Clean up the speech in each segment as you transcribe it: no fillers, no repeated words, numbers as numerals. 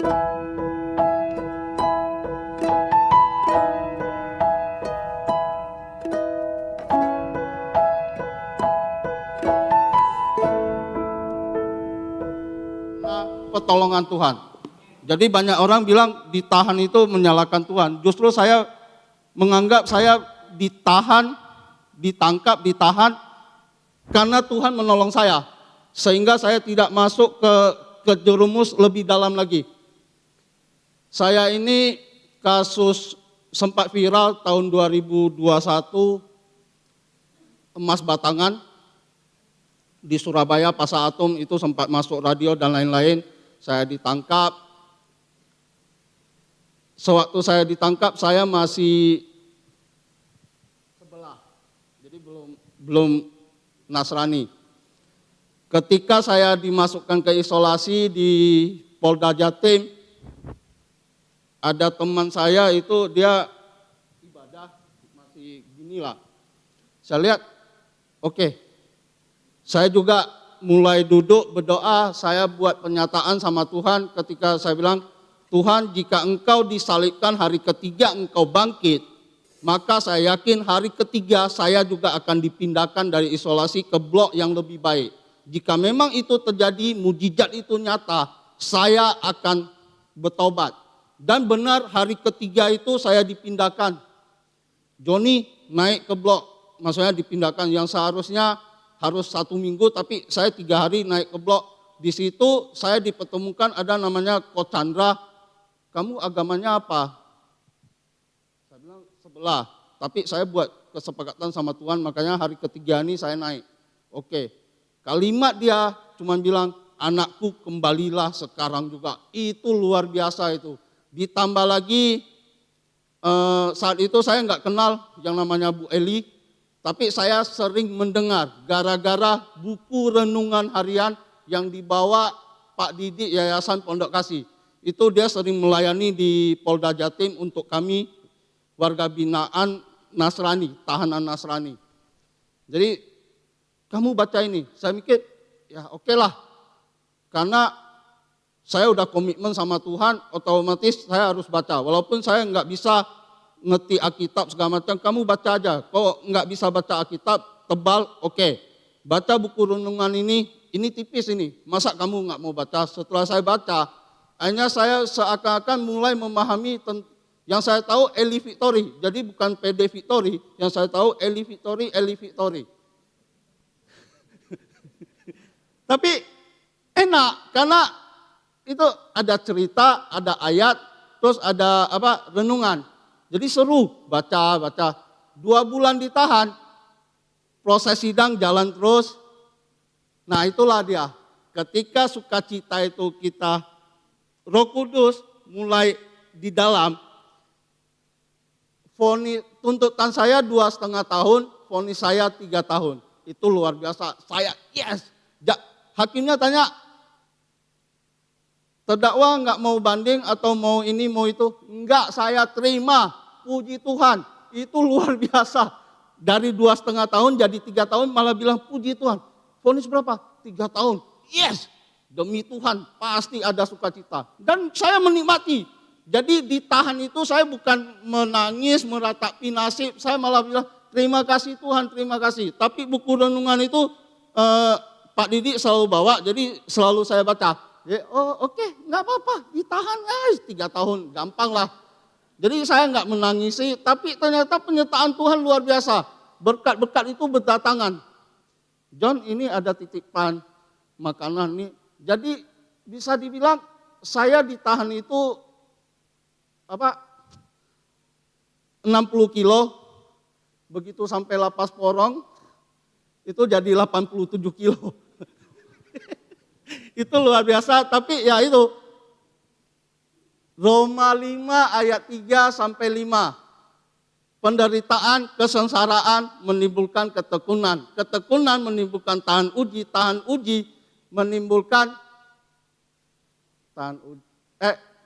Pertolongan Tuhan. Jadi banyak orang bilang ditahan itu menyalahkan Tuhan. Justru saya menganggap saya ditahan, ditangkap, ditahan karena Tuhan menolong saya. Sehingga saya tidak masuk ke jerumus lebih dalam lagi. Saya ini kasus sempat viral tahun 2021, emas batangan di Surabaya, Pasar Atom itu sempat masuk radio dan lain-lain. Saya ditangkap. Sewaktu saya ditangkap, saya masih sebelah, jadi belum Nasrani. Ketika saya dimasukkan ke isolasi di Polda Jatim, ada teman saya itu dia ibadah masih ginilah. Saya lihat, oke. Saya juga mulai duduk berdoa, saya buat pernyataan sama Tuhan ketika saya bilang, Tuhan, jika engkau disalibkan hari ketiga engkau bangkit, maka saya yakin hari ketiga saya juga akan dipindahkan dari isolasi ke blok yang lebih baik. Jika memang itu terjadi, mujizat itu nyata, saya akan bertobat. Dan benar hari ketiga itu saya dipindahkan. Joni naik ke blok, maksudnya dipindahkan yang seharusnya harus 1 minggu, tapi saya 3 hari naik ke blok. Di situ saya dipertemukan ada namanya Coach Chandra. Kamu agamanya apa? Saya bilang sebelah. Tapi saya buat kesepakatan sama Tuhan, makanya hari ketiga ini saya naik. Oke. Kalimat dia cuma bilang, anakku kembalilah sekarang juga. Itu luar biasa itu. Ditambah lagi saat itu saya nggak kenal yang namanya Bu Eli. Tapi saya sering mendengar gara-gara buku renungan harian yang dibawa Pak Didik Yayasan Pondok Kasih. Itu dia sering melayani di Polda Jatim untuk kami warga binaan Nasrani, tahanan Nasrani. Jadi kamu baca ini, saya mikir ya oke lah. Karena saya udah komitmen sama Tuhan, otomatis saya harus baca. Walaupun saya nggak bisa ngerti Alkitab segala macam, kamu baca aja. Kalau nggak bisa baca Alkitab, tebal, oke. Baca buku renungan ini tipis ini. Masa kamu nggak mau baca? Setelah saya baca, akhirnya saya seakan-akan mulai memahami yang saya tahu Eli Victory. Jadi bukan PD Victory, yang saya tahu Eli Victory. Tapi enak, karena itu ada cerita, ada ayat, terus ada renungan. Jadi seru baca. 2 bulan ditahan, proses sidang jalan terus. Nah itulah dia, ketika sukacita itu kita, Roh Kudus mulai di dalam, tuntutan saya 2,5 tahun, vonis saya 3 tahun. Itu luar biasa, saya yes. Hakimnya tanya, terdakwa nggak mau banding atau mau ini mau itu? Enggak, saya terima. Puji Tuhan, itu luar biasa. Dari 2,5 tahun jadi 3 tahun malah bilang puji Tuhan. Vonis berapa? 3 tahun. Yes, demi Tuhan pasti ada sukacita. Dan saya menikmati. Jadi ditahan itu saya bukan menangis, meratapi nasib. Saya malah bilang terima kasih Tuhan, terima kasih. Tapi buku renungan itu Pak Didik selalu bawa, jadi selalu saya baca. Ya, oh oke, nggak apa-apa, ditahan guys 3 tahun, gampang lah. Jadi saya nggak menangisi, tapi ternyata penyertaan Tuhan luar biasa. Berkat-berkat itu berdatangan. John, ini ada titipan makanan nih. Jadi bisa dibilang saya ditahan itu 60 kilo, begitu sampai lapas Porong itu jadi 87 kilo. Itu luar biasa, tapi ya itu. Roma 5 ayat 3 sampai 5. Penderitaan, kesengsaraan menimbulkan ketekunan. Ketekunan menimbulkan tahan uji menimbulkan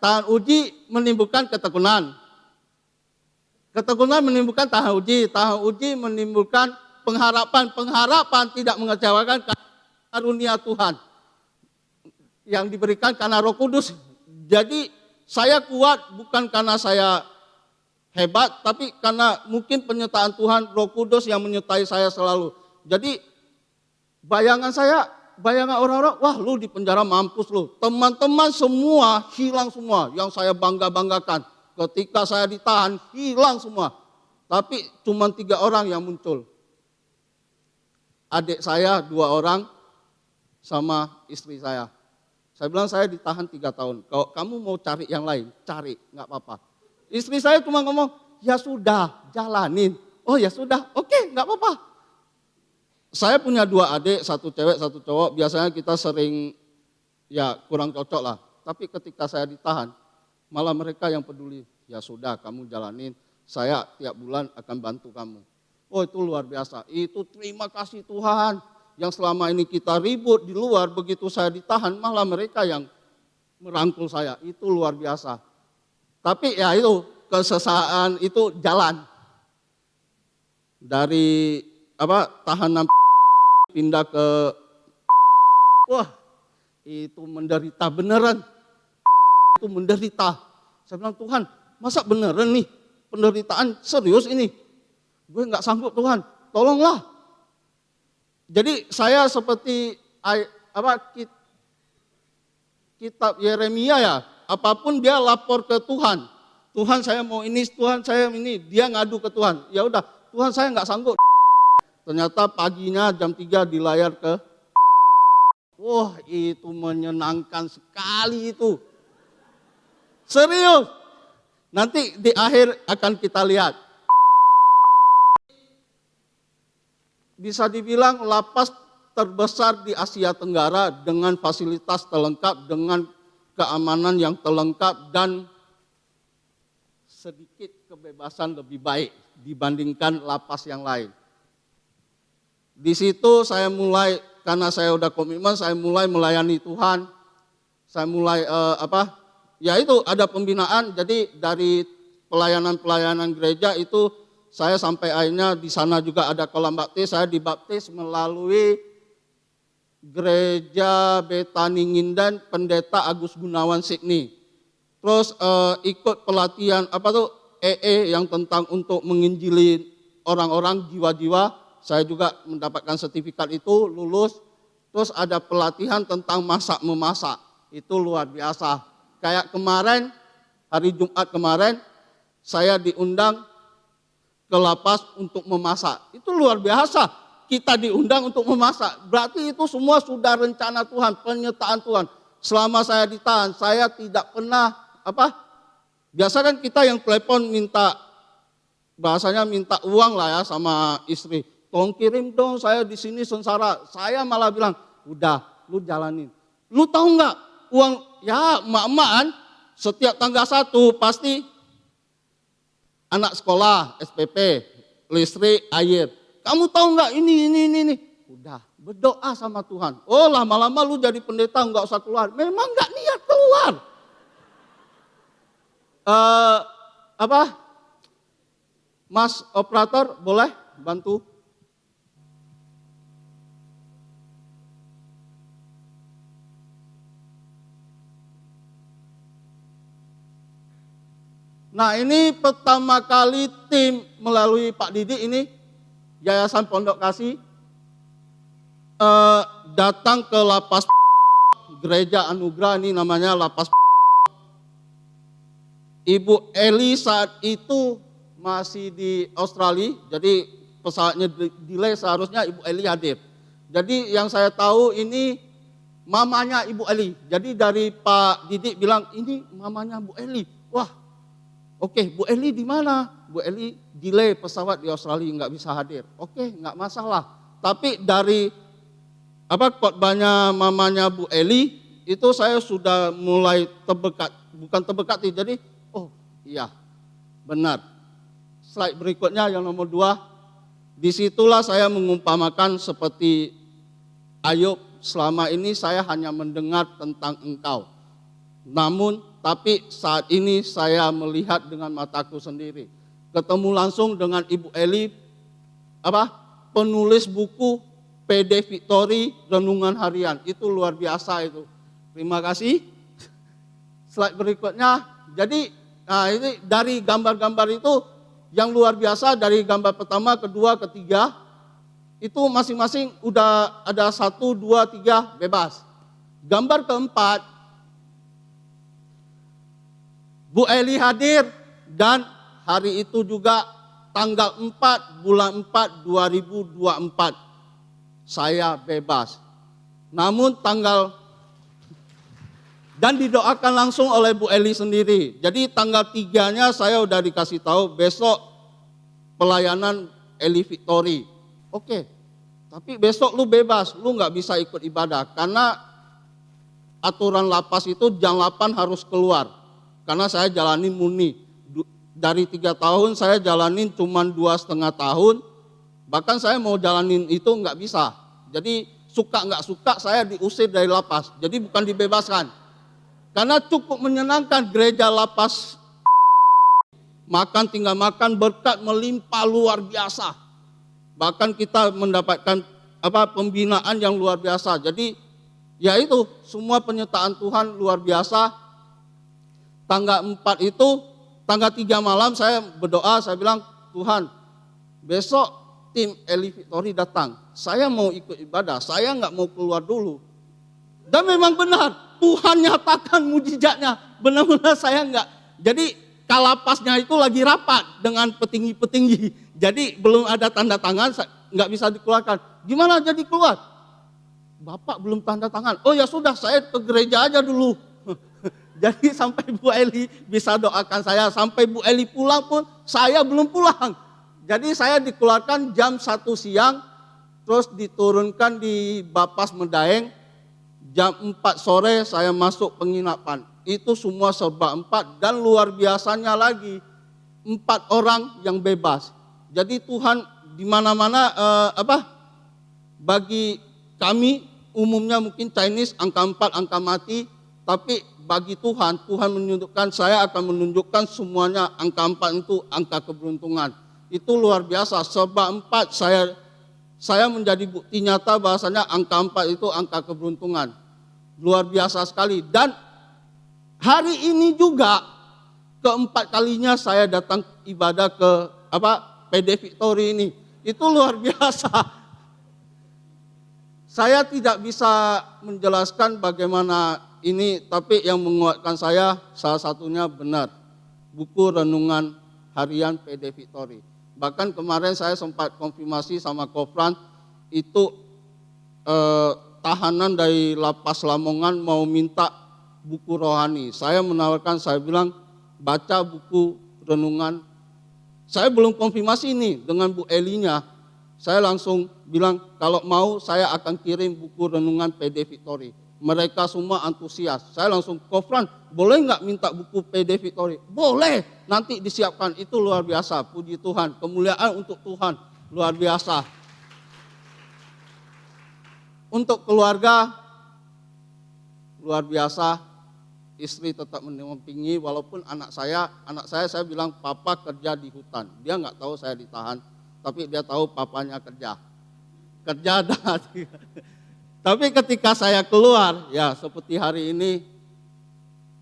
tahan uji menimbulkan ketekunan. Ketekunan menimbulkan tahan uji menimbulkan pengharapan tidak mengecewakan karunia Tuhan yang diberikan karena Roh Kudus Jadi saya kuat bukan karena saya hebat, tapi karena mungkin penyertaan Tuhan, Roh Kudus yang menyertai saya selalu. Jadi bayangan orang-orang, wah lu di penjara mampus lu. Teman-teman semua hilang semua yang saya bangga-banggakan. Ketika saya ditahan hilang semua. Tapi cuma 3 orang yang muncul. Adik saya 2 orang sama istri saya. Saya bilang saya ditahan 3 tahun. Kalau kamu mau cari yang lain, cari, nggak apa-apa. Istri saya cuma ngomong, ya sudah, jalanin. Oh ya sudah, oke, nggak apa-apa. Saya punya 2 adik, 1 cewek, 1 cowok. Biasanya kita sering, ya kurang cocok lah. Tapi ketika saya ditahan, malah mereka yang peduli. Ya sudah, kamu jalanin. Saya tiap bulan akan bantu kamu. Oh itu luar biasa. Itu terima kasih Tuhan. Yang selama ini kita ribut di luar, begitu saya ditahan, malah mereka yang merangkul saya. Itu luar biasa. Tapi ya itu, kesesaan itu jalan. Dari tahanan pindah ke, wah itu menderita beneran. Itu menderita. Saya bilang, Tuhan masa beneran nih, penderitaan serius ini. Gue gak sanggup Tuhan, tolonglah. Jadi saya seperti kitab Yeremia ya, apapun dia lapor ke Tuhan. Tuhan saya mau ini, Tuhan saya ini, dia ngadu ke Tuhan. Ya udah, Tuhan saya nggak sanggup. Ternyata paginya jam 3 di layar ke, wah itu menyenangkan sekali itu. Serius, nanti di akhir akan kita lihat. Bisa dibilang lapas terbesar di Asia Tenggara dengan fasilitas terlengkap, dengan keamanan yang terlengkap dan sedikit kebebasan lebih baik dibandingkan lapas yang lain. Di situ saya mulai, karena saya udah komitmen, saya mulai melayani Tuhan. Saya mulai ya itu ada pembinaan, jadi dari pelayanan gereja itu saya sampai akhirnya di sana juga ada kolam baptis, saya dibaptis melalui Gereja Betani Ngindan Pendeta Agus Gunawan Sydney. Terus ikut pelatihan yang tentang untuk menginjili orang-orang jiwa-jiwa, saya juga mendapatkan sertifikat itu, lulus. Terus ada pelatihan tentang masak-memasak, itu luar biasa. Kayak kemarin, hari Jumat kemarin, saya diundang ke lapas untuk memasak. Itu luar biasa. Kita diundang untuk memasak. Berarti itu semua sudah rencana Tuhan, penyertaan Tuhan. Selama saya ditahan, saya tidak pernah biasa kan kita yang telepon minta, bahasanya minta uang lah ya sama istri. Tolong kirim dong, saya di sini sengsara. Saya malah bilang, udah, lu jalanin. Lu tahu nggak uang ya emak-emakan setiap tanggal 1 pasti anak sekolah, SPP, listrik, air. Kamu tahu nggak ini. Udah, berdoa sama Tuhan. Oh lama-lama lu jadi pendeta nggak usah keluar. Memang nggak niat keluar. Mas operator boleh bantu? Nah ini pertama kali tim melalui Pak Didi ini, Yayasan Pondok Kasih, datang ke lapas Gereja Anugerah, ini namanya lapas. Ibu Eli saat itu masih di Australia, jadi pesawatnya delay, seharusnya Ibu Eli hadir. Jadi yang saya tahu ini mamanya Ibu Eli, jadi dari Pak Didi bilang ini mamanya Bu Eli. Wah, oke, Bu Eli di mana? Bu Eli delay pesawat di Australia, nggak bisa hadir. Oke, nggak masalah. Tapi dari khotbahnya mamanya Bu Eli itu saya sudah mulai bukan terbekati. Jadi, oh iya, benar. Slide berikutnya yang nomor 2. Disitulah saya mengumpamakan seperti Ayub, selama ini saya hanya mendengar tentang engkau. Namun tapi saat ini saya melihat dengan mataku sendiri. Ketemu langsung dengan Ibu Eli, penulis buku PD Victory Renungan Harian. Itu luar biasa itu. Terima kasih. slide berikutnya. Jadi ini dari gambar-gambar itu yang luar biasa, dari gambar pertama, kedua, ketiga, itu masing-masing udah ada 1, 2, 3 bebas. Gambar keempat, Bu Eli hadir dan hari itu juga tanggal 4 bulan 4 2024 saya bebas. Namun dan didoakan langsung oleh Bu Eli sendiri. Jadi tanggal 3-nya saya udah dikasih tahu besok pelayanan Eli Victory. Oke, tapi besok lu bebas, lu nggak bisa ikut ibadah. Karena aturan lapas itu jam 8 harus keluar. Karena saya jalanin murni. Dari 3 tahun saya jalanin cuma 2,5 tahun. Bahkan saya mau jalanin itu nggak bisa. Jadi suka nggak suka saya diusir dari lapas. Jadi bukan dibebaskan. Karena cukup menyenangkan gereja lapas. Makan tinggal makan, berkat melimpah luar biasa. Bahkan kita mendapatkan pembinaan yang luar biasa. Jadi ya itu semua penyertaan Tuhan luar biasa. Tanggal 4 itu, tanggal 3 malam saya berdoa, saya bilang, Tuhan besok tim Eli Victory datang. Saya mau ikut ibadah, saya nggak mau keluar dulu. Dan memang benar, Tuhan nyatakan mujizatnya. Benar-benar saya nggak. Jadi kalapasnya itu lagi rapat dengan petinggi-petinggi. Jadi belum ada tanda tangan, nggak bisa dikeluarkan. Gimana jadi keluar? Bapak belum tanda tangan. Oh ya sudah, saya ke gereja aja dulu. Jadi sampai Bu Eli bisa doakan saya. Sampai Bu Eli pulang pun saya belum pulang. Jadi saya dikeluarkan jam 1 siang. Terus diturunkan di Bapas Medaeng. Jam 4 sore saya masuk penginapan. Itu semua serba 4 dan luar biasanya lagi 4 orang yang bebas. Jadi Tuhan di mana-mana bagi kami umumnya mungkin Chinese angka 4 angka mati, tapi bagi Tuhan menunjukkan, saya akan menunjukkan semuanya angka 4 itu angka keberuntungan. Itu luar biasa, serba 4 saya menjadi bukti nyata bahasanya angka 4 itu angka keberuntungan. Luar biasa sekali. Dan hari ini juga keempat kalinya saya datang ibadah ke PD Victory ini. Itu luar biasa. Saya tidak bisa menjelaskan bagaimana ini, tapi yang menguatkan saya salah satunya benar. Buku renungan harian PD Victory. Bahkan kemarin saya sempat konfirmasi sama Kofran, itu tahanan dari Lapas Lamongan mau minta buku rohani. Saya menawarkan, saya bilang baca buku renungan. Saya belum konfirmasi ini dengan Bu Elinya. Saya langsung bilang kalau mau saya akan kirim buku renungan PD Victory. Mereka semua antusias. Saya langsung, Kofran boleh nggak minta buku PD Victory? Boleh, nanti disiapkan. Itu luar biasa, puji Tuhan. Kemuliaan untuk Tuhan, luar biasa. Untuk keluarga, luar biasa, istri tetap mendampingi walaupun anak saya bilang papa kerja di hutan. Dia nggak tahu saya ditahan, tapi dia tahu papanya kerja dah. Tapi ketika saya keluar, ya seperti hari ini,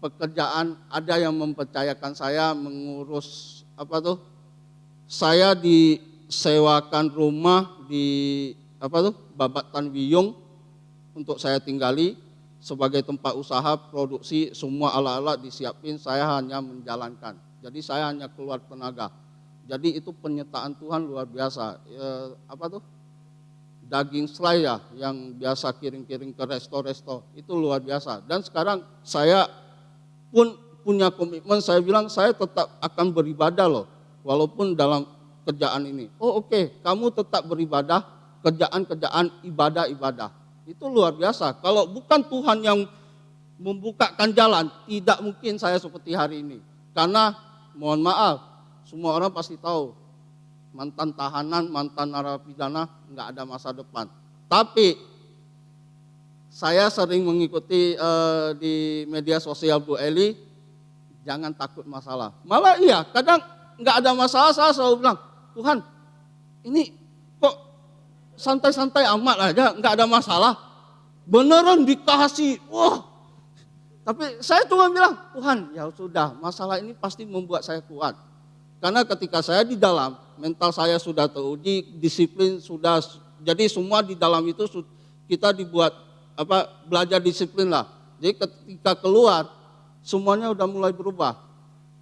pekerjaan ada yang mempercayakan saya mengurus saya disewakan rumah di Babatan Wiyung untuk saya tinggali sebagai tempat usaha produksi, semua alat-alat disiapin, saya hanya menjalankan. Jadi saya hanya keluar tenaga. Jadi itu penyertaan Tuhan luar biasa. Daging selai ya yang biasa kirim-kirim ke resto-resto, itu luar biasa. Dan sekarang saya pun punya komitmen, saya bilang saya tetap akan beribadah loh, walaupun dalam kerjaan ini. Oh oke, kamu tetap beribadah, kerjaan ibadah. Itu luar biasa. Kalau bukan Tuhan yang membukakan jalan, tidak mungkin saya seperti hari ini. Karena mohon maaf, semua orang pasti tahu, mantan tahanan, mantan narapidana nggak ada masa depan. Tapi saya sering mengikuti di media sosial Bu Eli, jangan takut masalah. Malah iya, kadang nggak ada masalah, saya selalu bilang, Tuhan ini kok santai-santai amat aja, nggak ada masalah. Beneran dikasih, wah Tapi saya cuma bilang, Tuhan ya sudah, masalah ini pasti membuat saya kuat. Karena ketika saya di dalam, mental saya sudah teruji, disiplin sudah, jadi semua di dalam itu kita dibuat belajar disiplin lah. Jadi ketika keluar, semuanya udah mulai berubah.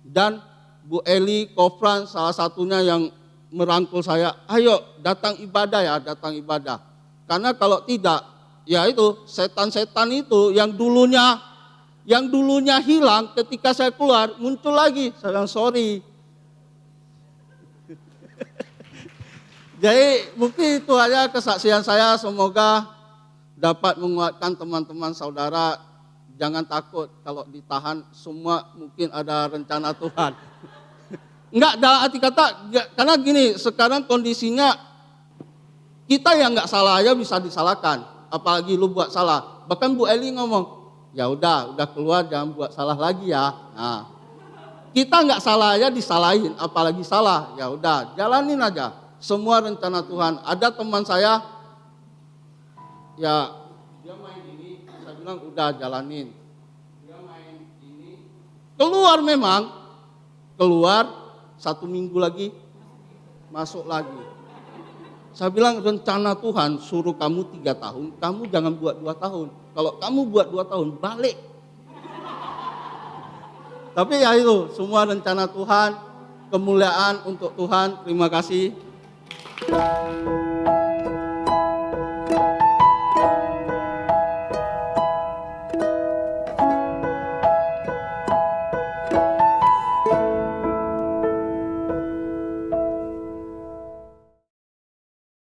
Dan Bu Eli Kofran salah satunya yang merangkul saya, ayo datang ibadah ya, datang ibadah. Karena kalau tidak, ya itu setan-setan itu yang dulunya hilang ketika saya keluar, muncul lagi. Saya bilang sorry. Jadi mungkin itu aja kesaksian saya, semoga dapat menguatkan teman-teman saudara. Jangan takut kalau ditahan, semua mungkin ada rencana Tuhan. Enggak, dalam arti kata, karena gini, sekarang kondisinya kita yang enggak salah aja bisa disalahkan. Apalagi lu buat salah. Bahkan Bu Eli ngomong, ya udah keluar, jangan buat salah lagi ya. Nah, kita enggak salah aja disalahin, apalagi salah. Ya udah, jalanin aja. Semua rencana Tuhan. Ada teman saya, ya dia main ini, saya bilang udah jalanin. Dia main ini, keluar memang, keluar 1 minggu lagi, masuk lagi. Saya bilang rencana Tuhan suruh kamu 3 tahun, kamu jangan buat 2 tahun. Kalau kamu buat 2 tahun, balik. Tapi ya itu, semua rencana Tuhan, kemuliaan untuk Tuhan. Terima kasih.